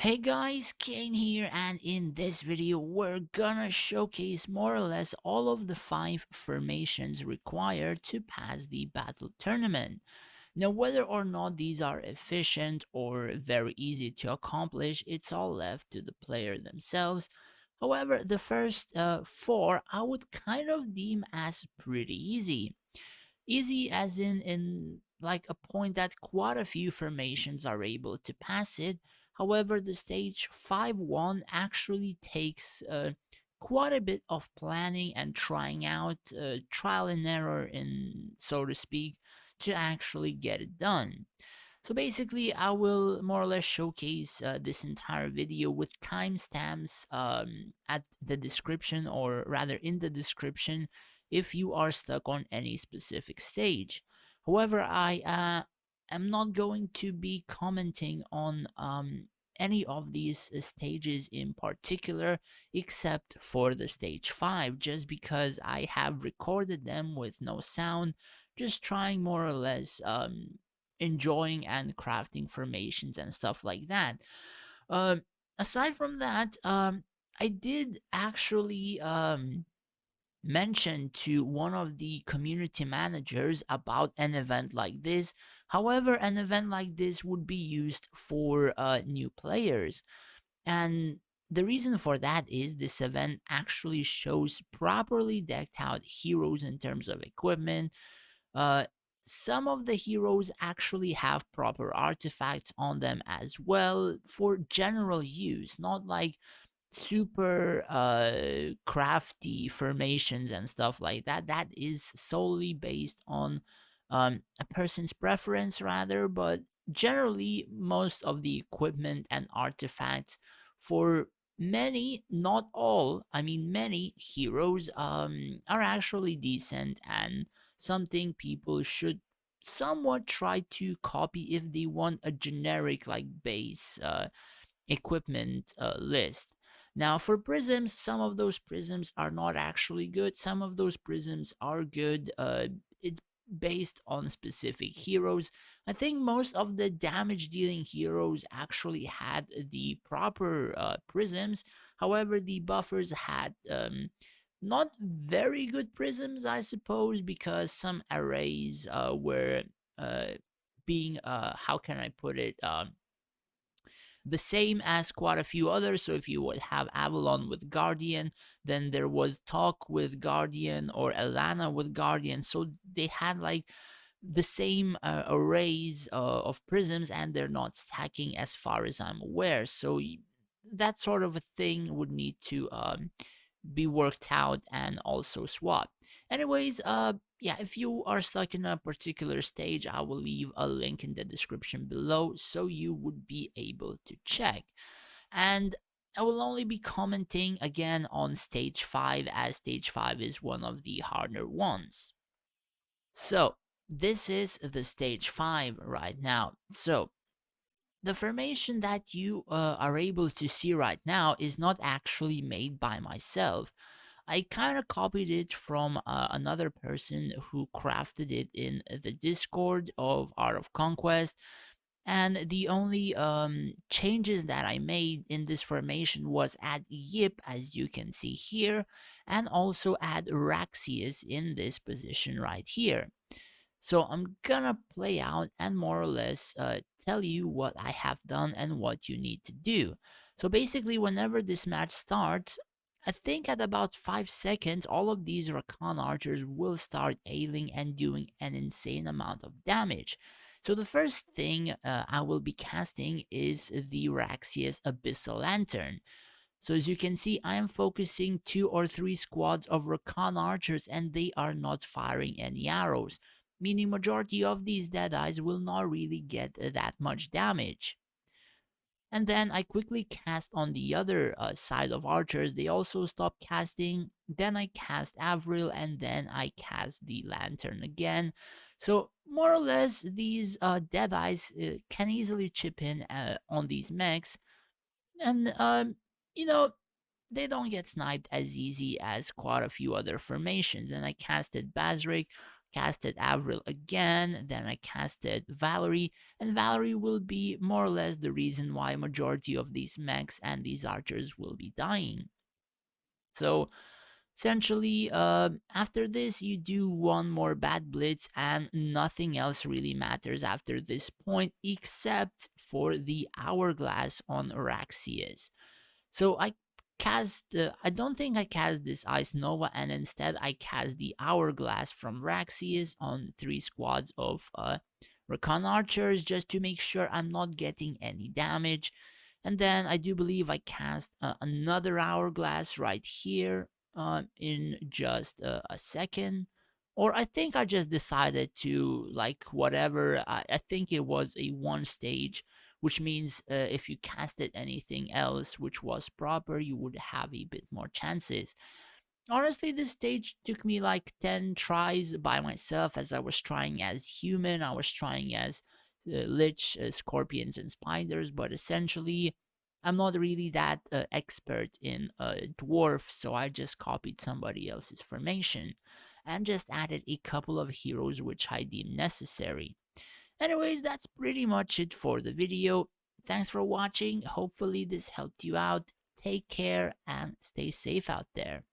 Hey guys, Kane here, and in this video we're gonna showcase more or less all of the 5 formations required to pass the battle tournament. Now, whether or not these are efficient or very easy to accomplish, it's all left to the player themselves. However, the first 4 I would kind of deem as pretty easy. Easy as in like a point that quite a few formations are able to pass it. However, the stage 5-1 actually takes quite a bit of planning and trying out, trial and error, in so to speak, to actually get it done. So basically, I will more or less showcase this entire video with timestamps at the description, or rather in the description, if you are stuck on any specific stage. However, I am not going to be commenting on any of these stages in particular, except for the stage 5, just because I have recorded them with no sound, just trying more or less enjoying and crafting formations and stuff like that. Um, Aside from that, I did actually mention to one of the community managers about an event like this. However, an event like this would be used for new players. And the reason for that is this event actually shows properly decked out heroes in terms of equipment. uh, some of the heroes actually have proper artifacts on them as well for general use, not like super crafty formations and stuff like that. That is solely based on a person's preference, rather, but generally, most of the equipment and artifacts for many, not all, I mean many heroes are actually decent and something people should somewhat try to copy if they want a generic like base equipment list. Now, for prisms, some of those prisms are not actually good. Some of those prisms are good. It's based on specific heroes. I think most of the damage dealing heroes actually had the proper prisms. However, the buffers had not very good prisms, I suppose, because some arrays were being, how can I put it? The same as quite a few others. So if you would have Avalon with Guardian, then there was Talk with Guardian or Elana with Guardian. So they had like the same arrays of prisms, and they're not stacking as far as I'm aware. So that sort of a thing would need to be worked out and also swapped. Anyways, yeah, if you are stuck in a particular stage, I will leave a link in the description below so you would be able to check. And I will only be commenting again on stage 5, as stage 5 is one of the harder ones. So, this is the stage 5 right now. So, the formation that you are able to see right now is not actually made by myself. I kind of copied it from another person who crafted it in the Discord of Art of Conquest. And the only changes that I made in this formation was add Yip, as you can see here, and also add Raxius in this position right here. So I'm gonna play out and more or less tell you what I have done and what you need to do. So basically, whenever this match starts, I think at about 5 seconds, all of these Rakan archers will start ailing and doing an insane amount of damage. So the first thing I will be casting is the Raxius Abyssal Lantern. So as you can see, I am focusing 2 or 3 squads of Rakan archers, and they are not firing any arrows, meaning majority of these Deadeyes will not really get that much damage. And then I quickly cast on the other side of archers. They also stop casting. Then I cast Avril, and then I cast the Lantern again. So more or less, these Deadeyes can easily chip in on these mechs. And you know, they don't get sniped as easy as quite a few other formations. And I casted Basric, casted Avril again, then I casted Valerie, and Valerie will be more or less the reason why majority of these mechs and these archers will be dying. So essentially, after this, you do one more bad blitz, and nothing else really matters after this point except for the hourglass on Araxias. So I don't think I cast this Ice Nova, and instead I cast the Hourglass from Raxius on 3 squads of Recon Archers just to make sure I'm not getting any damage. And then I do believe I cast another Hourglass right here in just a second. Or I think I just decided to, like, whatever. I think it was a one stage, which means if you casted anything else which was proper, you would have a bit more chances. Honestly, this stage took me like 10 tries by myself, as I was trying as human, I was trying as lich, scorpions, and spiders, but essentially, I'm not really that expert in dwarf, so I just copied somebody else's formation and just added a couple of heroes which I deemed necessary. Anyways, that's pretty much it for the video. Thanks for watching. Hopefully this helped you out. Take care and stay safe out there.